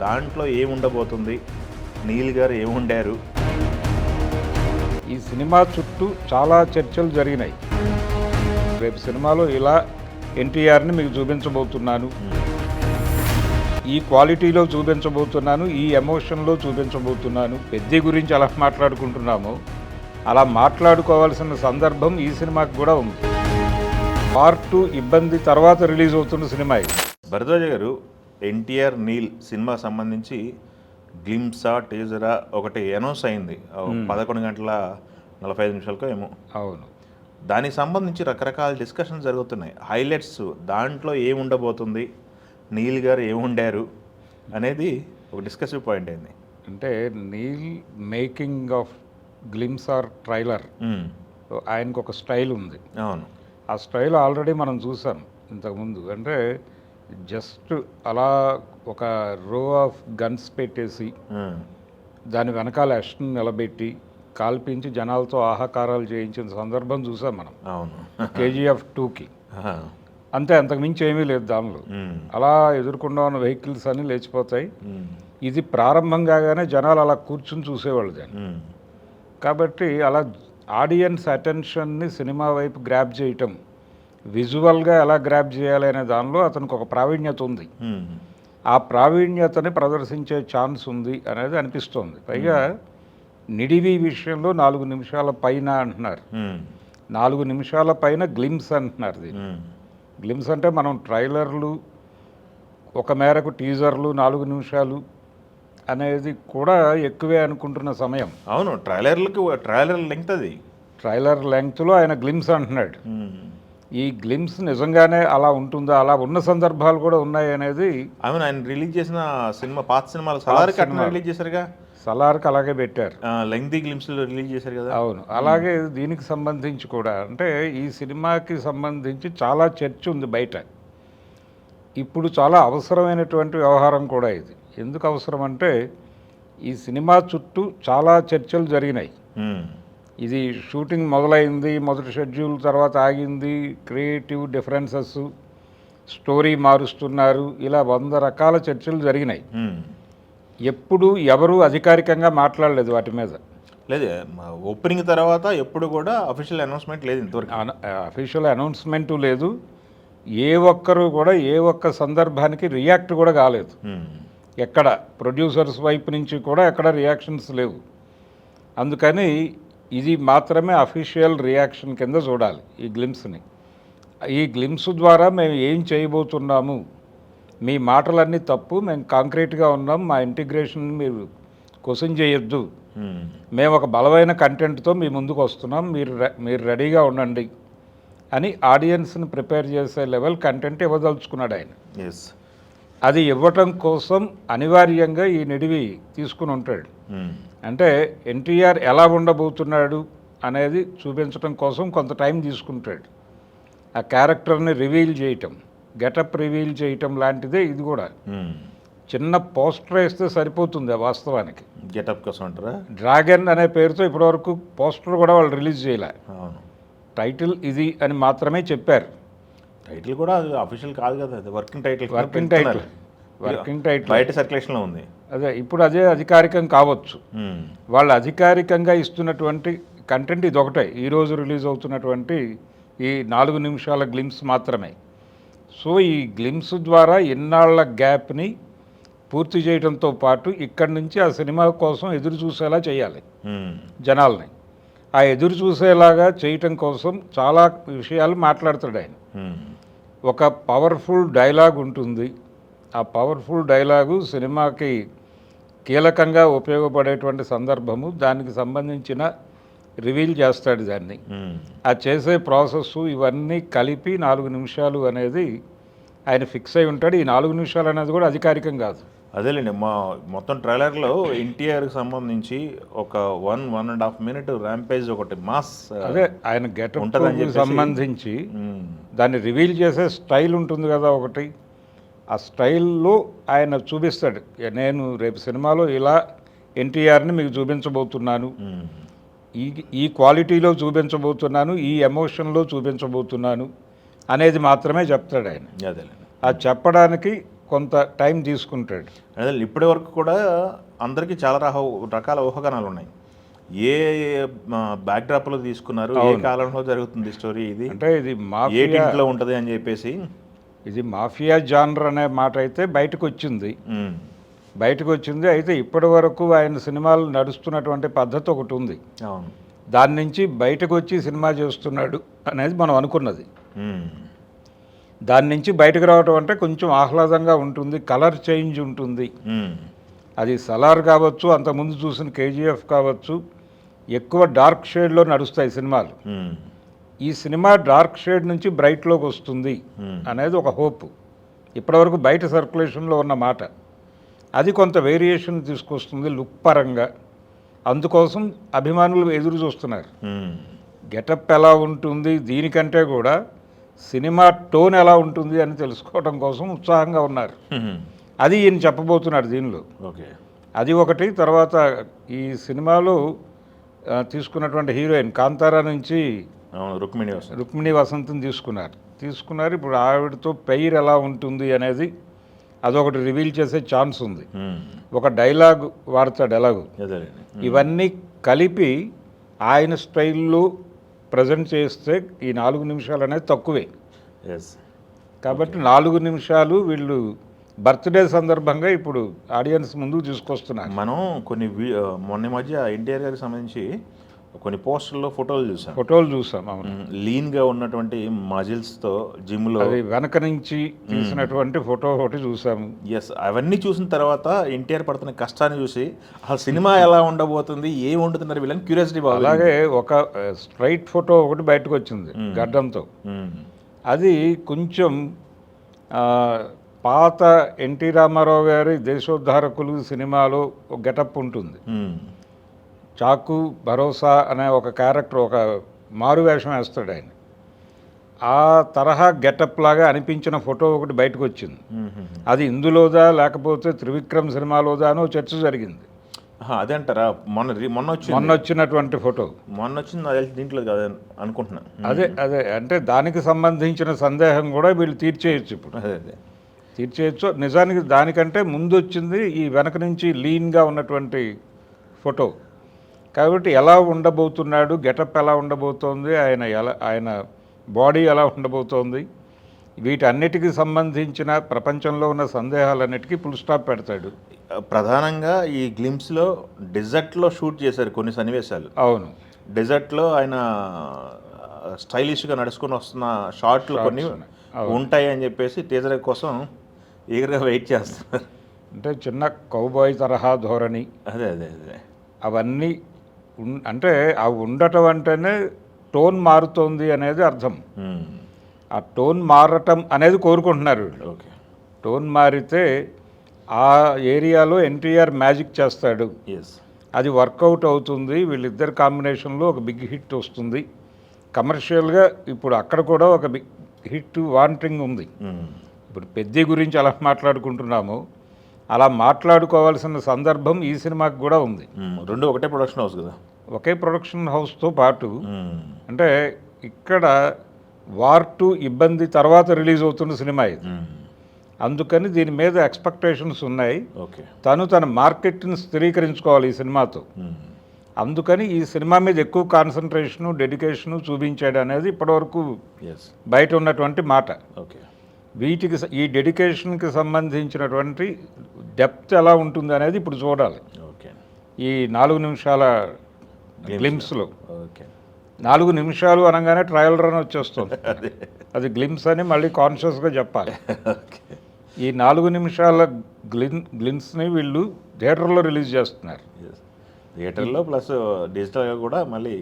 దాంట్లో ఏముండబోతుంది, నీల్ గారు ఏముండారు? ఈ సినిమా చుట్టూ చాలా చర్చలు జరిగినాయి. రేపు సినిమాలో ఇలా ఎన్టీఆర్ని మీకు చూపించబోతున్నాను, ఈ క్వాలిటీలో చూపించబోతున్నాను, ఈ ఎమోషన్లో చూపించబోతున్నాను. పెద్ద గురించి అలా మాట్లాడుకుంటున్నాము, అలా మాట్లాడుకోవాల్సిన సందర్భం ఈ సినిమాకి కూడా ఉంది. పార్ట్ 2 ఇబ్బంది తర్వాత రిలీజ్ అవుతున్న సినిమా ఇది. భరద్వాజ గారు, ఎన్టీఆర్ నీల్ సినిమా సంబంధించి గ్లిమ్సా టీజరా ఒకటి అనౌన్స్ అయింది 11:45 ఏమో. అవును, దానికి సంబంధించి రకరకాల డిస్కషన్స్ జరుగుతున్నాయి. హైలైట్స్ దాంట్లో ఏముండబోతుంది, నీల్ గారు ఏముండారు అనేది ఒక డిస్కసివ్ పాయింట్ అయింది. అంటే Neel making of glimpse or trailer, ఆయనకు ఒక స్టైల్ ఉంది. అవును, ఆ స్టైల్ ఆల్రెడీ మనం చూసాం ఇంతకుముందు. అంటే జస్ట్ అలా ఒక రో ఆఫ్ గన్స్ పెట్టేసి దాని వెనకాల యాక్షన్ నిలబెట్టి కాల్పించి జనాలతో ఆహాకారాలు చేయించిన సందర్భం చూసాం మనం. అవును, కేజీఎఫ్ 2కి అంతే, అంతకుమించి ఏమీ లేదు దానిలో. అలా ఎదుర్కొండా ఉన్న వెహికల్స్ అన్నీ లేచిపోతాయి. ఇది ప్రారంభం కాగానే జనాలు అలా కూర్చుని చూసేవాళ్ళు దాన్ని. కాబట్టి అలా ఆడియన్స్ అటెన్షన్ని సినిమా వైపు గ్రాప్ చేయటం, విజువల్గా ఎలా గ్రాప్ చేయాలి అనే దానిలో అతనికి ఒక ప్రావీణ్యత ఉంది. ఆ ప్రావీణ్యతని ప్రదర్శించే ఛాన్స్ ఉంది అనేది అనిపిస్తోంది. పైగా నిడివి విషయంలో 4 నిమిషాల పైన అంటున్నారు. 4 నిమిషాల పైన గ్లిమ్స్ అంటున్నారు. దీన్ని గ్లిమ్స్ అంటే మనం ట్రైలర్లు ఒక మేరకు, టీజర్లు 4 నిమిషాలు అనేది కూడా ఎక్కువే అనుకుంటున్న సమయం. అవును, ట్రైలర్ లెంగ్త్ అది. ట్రైలర్ లెంగ్త్లో ఆయన గ్లిమ్స్ అంటున్నాడు. ఈ గ్లిమ్స్ నిజంగానే అలా ఉంటుందా? అలా ఉన్న సందర్భాలు కూడా ఉన్నాయి అనేది. అవును, ఆయన రిలీజ్ చేసిన సినిమా, పాత సినిమాలు సలార్కి అట్లా రిలీజ్ చేశారుగా. సలార్కి అలాగే పెట్టారు, లెంగ్తీ గ్లిమ్స్లో రిలీజ్ చేశారు కదా. అవును, అలాగే దీనికి సంబంధించి కూడా. అంటే ఈ సినిమాకి సంబంధించి చాలా చర్చ ఉంది బయట. ఇప్పుడు చాలా అవసరమైనటువంటి వ్యవహారం కూడా ఇది. ఎందుకు అవసరం అంటే ఈ సినిమా చుట్టూ చాలా చర్చలు జరిగినాయి. ఇది షూటింగ్ మొదలైంది, మొదటి షెడ్యూల్ తర్వాత ఆగింది, క్రియేటివ్ డిఫరెన్సెస్, స్టోరీ మారుస్తున్నారు, ఇలా 100 రకాల చర్చలు జరిగినాయి. ఎప్పుడు ఎవరు అధికారికంగా మాట్లాడలేదు వాటి మీద. లేదు, ఓపెనింగ్ తర్వాత ఎప్పుడు కూడా అఫీషియల్ అనౌన్స్మెంట్ లేదు ఇంతవరకు. అఫీషియల్ అనౌన్స్మెంటు లేదు. ఏ ఒక్కరు కూడా ఏ ఒక్క సందర్భానికి రియాక్ట్ కూడా కాలేదు. ఎక్కడ ప్రొడ్యూసర్స్ వైపు నుంచి కూడా ఎక్కడ రియాక్షన్స్ లేవు. అందుకని ఇది మాత్రమే అఫీషియల్ రియాక్షన్ కింద చూడాలి ఈ గ్లిమ్స్ని. ఈ గ్లిమ్స్ ద్వారా మేము ఏం చేయబోతున్నాము, మీ మాటలన్నీ తప్పు, మేము కాంక్రీట్గా ఉన్నాం, మా ఇంటిగ్రేషన్ మీరు క్వశ్చన్ చేయొద్దు, మేము ఒక బలమైన కంటెంట్తో మీ ముందుకు వస్తున్నాం, మీరు రెడీగా ఉండండి అని ఆడియన్స్ని ప్రిపేర్ చేసే లెవెల్ కంటెంట్ ఇవ్వదలుచుకున్నాడు ఆయన. అది ఇవ్వటం కోసం అనివార్యంగా ఈ నిడివి తీసుకుని ఉంటాడు. అంటే ఎన్టీఆర్ ఎలా ఉండబోతున్నాడు అనేది చూపించడం కోసం కొంత టైం తీసుకుంటాడు. ఆ క్యారెక్టర్ని రివీల్ చేయటం, గెటప్ రివీల్ చేయటం లాంటిదే ఇది కూడా. చిన్న పోస్టర్ వేస్తే సరిపోతుంది వాస్తవానికి. గెటప్ కోసం అంటారా? డ్రాగన్ అనే పేరుతో ఇప్పటివరకు పోస్టర్ కూడా వాళ్ళు రిలీజ్ చేయలే. టైటిల్ ఇది అని మాత్రమే చెప్పారు. టైటిల్ కూడా అఫీషియల్ కాదు కదా, అది వర్కింగ్ టైటిల్. బయట సర్క్యులేషన్లో ఉంది. అదే ఇప్పుడు అదే అధికారికం కావచ్చు. వాళ్ళు అధికారికంగా ఇస్తున్నటువంటి కంటెంట్ ఇది ఒకటే, ఈరోజు రిలీజ్ అవుతున్నటువంటి ఈ 4 నిమిషాల గ్లిమ్స్ మాత్రమే. సో ఈ గ్లిమ్స్ ద్వారా ఇన్నాళ్ల గ్యాప్ని పూర్తి చేయడంతో పాటు ఇక్కడి నుంచి ఆ సినిమా కోసం ఎదురు చూసేలా చేయాలి జనాల్ని. ఆ ఎదురు చూసేలాగా చేయటం కోసం చాలా విషయాలు మాట్లాడతాడు ఆయన. ఒక పవర్ఫుల్ డైలాగ్ ఉంటుంది. ఆ పవర్ఫుల్ డైలాగు సినిమాకి కీలకంగా ఉపయోగపడేటువంటి సందర్భము, దానికి సంబంధించిన రివీల్ చేస్తాడు దాన్ని. ఆ చేసే ప్రాసెస్ ఇవన్నీ కలిపి 4 నిమిషాలు అనేది ఆయన ఫిక్స్ అయి ఉంటాడు. ఈ 4 నిమిషాలు అనేది కూడా అధికారికం కాదు. అదేలేండి, మొత్తం ట్రైలర్లో ఎన్టీఆర్కి సంబంధించి ఒక 1.5 మినిట్ ర్యాంపేజ్ ఒకటి మాస్, అదే ఆయన గెటప్ సంబంధించి దాన్ని రివీల్ చేసే స్టైల్ ఉంటుంది కదా ఒకటి. ఆ స్టైల్లో ఆయన చూపిస్తాడు, నేను రేపు సినిమాలో ఇలా ఎన్టీఆర్ని మీకు చూపించబోతున్నాను, ఈ క్వాలిటీలో చూపించబోతున్నాను, ఈ ఎమోషన్లో చూపించబోతున్నాను అనేది మాత్రమే చెప్తాడు ఆయన. ఆ చెప్పడానికి కొంత టైం తీసుకుంటాడు. అదే ఇప్పటి వరకు కూడా అందరికీ చాలా రకాల ఊహాగానాలు ఉన్నాయి. ఏ బ్యాక్డ్రాప్లో తీసుకున్నారు, ఏ కాలంలో జరుగుతుంది స్టోరీ, ఇది అంటే ఇది ఏ మాఫియా, టింట్లో ఉంటుంది అని చెప్పేసి. ఇది మాఫియా జానర్ అనే మాట అయితే బయటకు వచ్చింది. అయితే ఇప్పటి వరకు ఆయన సినిమాలు నడుస్తున్నటువంటి పద్ధతి ఒకటి ఉంది. అవును, దాని నుంచి బయటకు వచ్చి సినిమా చేస్తున్నాడు అనేది మనం అనుకున్నది. దాని నుంచి బయటకు రావటం అంటే కొంచెం ఆహ్లాదంగా ఉంటుంది, కలర్ చేంజ్ ఉంటుంది. అది సలార్ కావచ్చు, అంతకుముందు చూసిన కేజీఎఫ్ కావచ్చు, ఎక్కువ డార్క్ షేడ్లో నడుస్తాయి సినిమాలు. ఈ సినిమా డార్క్ షేడ్ నుంచి బ్రైట్లోకి వస్తుంది అనేది ఒక హోప్. ఇప్పటివరకు బయట సర్క్యులేషన్లో ఉన్న మాట. అది కొంత వేరియేషన్ తీసుకొస్తుంది లుక్ పరంగా. అందుకోసం అభిమానులు ఎదురు చూస్తున్నారు. గెటప్ ఎలా ఉంటుంది, దీనికంటే కూడా సినిమా టోన్ ఎలా ఉంటుంది అని తెలుసుకోవడం కోసం ఉత్సాహంగా ఉన్నారు. అది ఈయన చెప్పబోతున్నాడు దీనిలో. ఓకే, అది ఒకటి. తర్వాత ఈ సినిమాలో తీసుకున్నటువంటి హీరోయిన్ కాంతారా నుంచి రుక్మిణి వసంత్ని తీసుకున్నారు. ఇప్పుడు ఆవిడతో పెయిర్ ఎలా ఉంటుంది అనేది అదొకటి రివీల్ చేసే ఛాన్స్ ఉంది. ఒక డైలాగ్ వాడతాడు ఎలాగో. ఇవన్నీ కలిపి ఆయన స్టైల్లో ప్రజెంట్ చేస్తే ఈ 4 నిమిషాలు అనేది తక్కువే. కాబట్టి 4 నిమిషాలు వీళ్ళు బర్త్డే సందర్భంగా ఇప్పుడు ఆడియన్స్ ముందుకు తీసుకొస్తున్నారు. మనం కొన్ని మొన్న మధ్య ఎన్టీఆర్ గారికి సంబంధించి కొన్ని పోస్టర్లో ఫోటోలు చూసాం. అవును, లీన్గా ఉన్నటువంటి మజిల్స్తో జిమ్లో అది వెనక నుంచి తీసినటువంటి ఫోటో ఒకటి చూసాము. ఎస్, అవన్నీ చూసిన తర్వాత ఎన్టీఆర్ పడుతున్న కష్టాన్ని చూసి ఆ సినిమా ఎలా ఉండబోతుంది, ఏం ఉంటుందన్నారు వీళ్ళని క్యూరియాసిటీ బాగా. అలాగే ఒక స్ట్రైట్ ఫోటో ఒకటి బయటకు వచ్చింది గడ్డంతో. అది కొంచెం పాత ఎన్టీ రామారావు గారి దేశోద్ధారకులు సినిమాలో ఒక గెటప్ ఉంటుంది. చాకు భరోసా అనే ఒక క్యారెక్టర్, ఒక మారు వేషం వేస్తాడు ఆయన. ఆ తరహా గెటప్ లాగా అనిపించిన ఫోటో ఒకటి బయటకు వచ్చింది. అది ఇందులోదా లేకపోతే త్రివిక్రమ్ సినిమాలోదా అని చర్చ జరిగింది. అదంటారా? మొన్న వచ్చినటువంటి ఫోటో వచ్చింది దీంట్లో కాదు అనుకుంటున్నా. అదే అంటే దానికి సంబంధించిన సందేహం కూడా వీళ్ళు తీర్చేయచ్చు ఇప్పుడు. తీర్చేయచ్చు. నిజానికి దానికంటే ముందు వచ్చింది ఈ వెనక నుంచి లీన్గా ఉన్నటువంటి ఫోటో. కాబట్టి ఎలా ఉండబోతున్నాడు, గెటప్ ఎలా ఉండబోతోంది, ఆయన బాడీ ఎలా ఉండబోతోంది, వీటన్నిటికీ సంబంధించిన ప్రపంచంలో ఉన్న సందేహాలన్నిటికీ ఫుల్ స్టాప్ పెడతాడు. ప్రధానంగా ఈ గ్లిమ్స్లో డెజర్ట్లో షూట్ చేశారు కొన్ని సన్నివేశాలు. అవును, డెజర్ట్లో ఆయన స్టైలిష్గా నడుచుకొని వస్తున్న షార్ట్లు కొన్ని ఉంటాయి అని చెప్పేసి టీజర్ కోసం ఈగర్గా వెయిట్ చేస్తున్నారు. అంటే చిన్న కౌబాయ్ తరహా ధోరణి. అదే అవన్నీ అంటే అవి ఉండటం అంటేనే టోన్ మారుతోంది అనేది అర్థం. ఆ టోన్ మారటం అనేది కోరుకుంటున్నారు వీళ్ళు. ఓకే, టోన్ మారితే ఆ ఏరియాలో ఎన్టీఆర్ మ్యాజిక్ చేస్తాడు. అది వర్కౌట్ అవుతుంది. వీళ్ళిద్దరు కాంబినేషన్లో ఒక బిగ్ హిట్ వస్తుంది. కమర్షియల్గా ఇప్పుడు అక్కడ కూడా ఒక బిగ్ హిట్ వాంటింగ్ ఉంది. ఇప్పుడు పెద్ద గురించి అలా మాట్లాడుకుంటున్నాము, అలా మాట్లాడుకోవాల్సిన సందర్భం ఈ సినిమాకి కూడా ఉంది. రెండు ఒకటే ప్రొడక్షన్ హౌస్ కదా. ఒకే ప్రొడక్షన్ హౌస్తో పాటు అంటే ఇక్కడ వార్ 2 ఇబ్బంది తర్వాత రిలీజ్ అవుతున్న సినిమా ఇది. అందుకని దీని మీద ఎక్స్పెక్టేషన్స్ ఉన్నాయి. తన మార్కెట్ని స్థిరీకరించుకోవాలి ఈ సినిమాతో. అందుకని ఈ సినిమా మీద ఎక్కువ కాన్సన్ట్రేషను, డెడికేషను చూపించాడు అనేది ఇప్పటివరకు బయట ఉన్నటువంటి మాట. వీటికి ఈ డెడికేషన్కి సంబంధించినటువంటి డెప్త్ ఎలా ఉంటుంది అనేది ఇప్పుడు చూడాలి. ఈ 4 నిమిషాల గ్లిమ్స్లో 4 నిమిషాలు అనగానే ట్రయల్ రన్ వచ్చేస్తుంది. అది గ్లిమ్స్ అని మళ్ళీ కాన్షియస్గా చెప్పాలి. ఈ 4 నిమిషాల గ్లిమ్స్ని వీళ్ళు థియేటర్లో రిలీజ్ చేస్తున్నారు. థియేటర్లో ప్లస్ డిజిటల్గా కూడా మళ్ళీ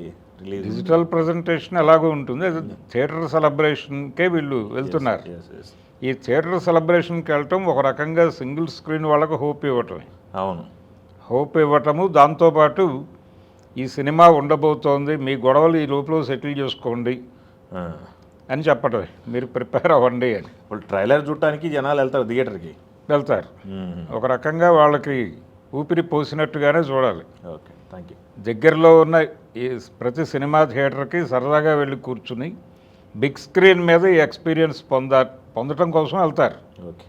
రిలీజ్. డిజిటల్ ప్రజెంటేషన్ ఎలాగో ఉంటుంది. అది థియేటర్ సెలబ్రేషన్కే వీళ్ళు వెళ్తున్నారు. ఈ థియేటర్ సెలబ్రేషన్కి వెళ్ళటం ఒక రకంగా సింగిల్ స్క్రీన్ వాళ్ళకు హోప్ ఇవ్వటమే. అవును, హోప్ ఇవ్వటము. దాంతోపాటు ఈ సినిమా ఉండబోతోంది, మీ గొడవలు ఈ లోపల సెటిల్ చేసుకోండి అని చెప్పటమే, మీరు ప్రిపేర్ అవ్వండి అని. వాళ్ళు ట్రైలర్ చూడటానికి జనాలు వెళ్తారు, థియేటర్కి వెళ్తారు. ఒక రకంగా వాళ్ళకి ఊపిరి పోసినట్టుగానే చూడాలి. Okay, thank you. దగ్గరలో ఉన్న ఈ ప్రతి సినిమా థియేటర్కి సరదాగా వెళ్ళి కూర్చుని బిగ్ స్క్రీన్ మీద ఈ ఎక్స్పీరియన్స్ పొందటం కోసం వెళ్తారు. ఓకే,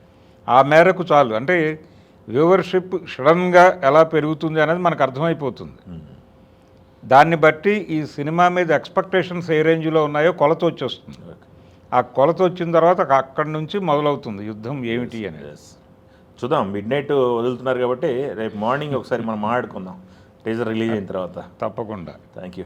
ఆ మేరకు చాలు. అంటే వ్యూవర్షిప్ సడన్గా ఎలా పెరుగుతుంది అనేది మనకు అర్థమైపోతుంది. దాన్ని బట్టి ఈ సినిమా మీద ఎక్స్పెక్టేషన్స్ ఏ రేంజ్లో ఉన్నాయో కొలత వచ్చేస్తుంది. ఆ కొలత వచ్చిన తర్వాత అక్కడి నుంచి మొదలవుతుంది యుద్ధం ఏమిటి అనేది. చూద్దాం, మిడ్ నైట్ వదులుతున్నారు కాబట్టి రేపు మార్నింగ్ ఒకసారి మనం మాట్లాడుకుందాం టీజర్ రిలీజ్ అయిన తర్వాత. తప్పకుండా. Thank you.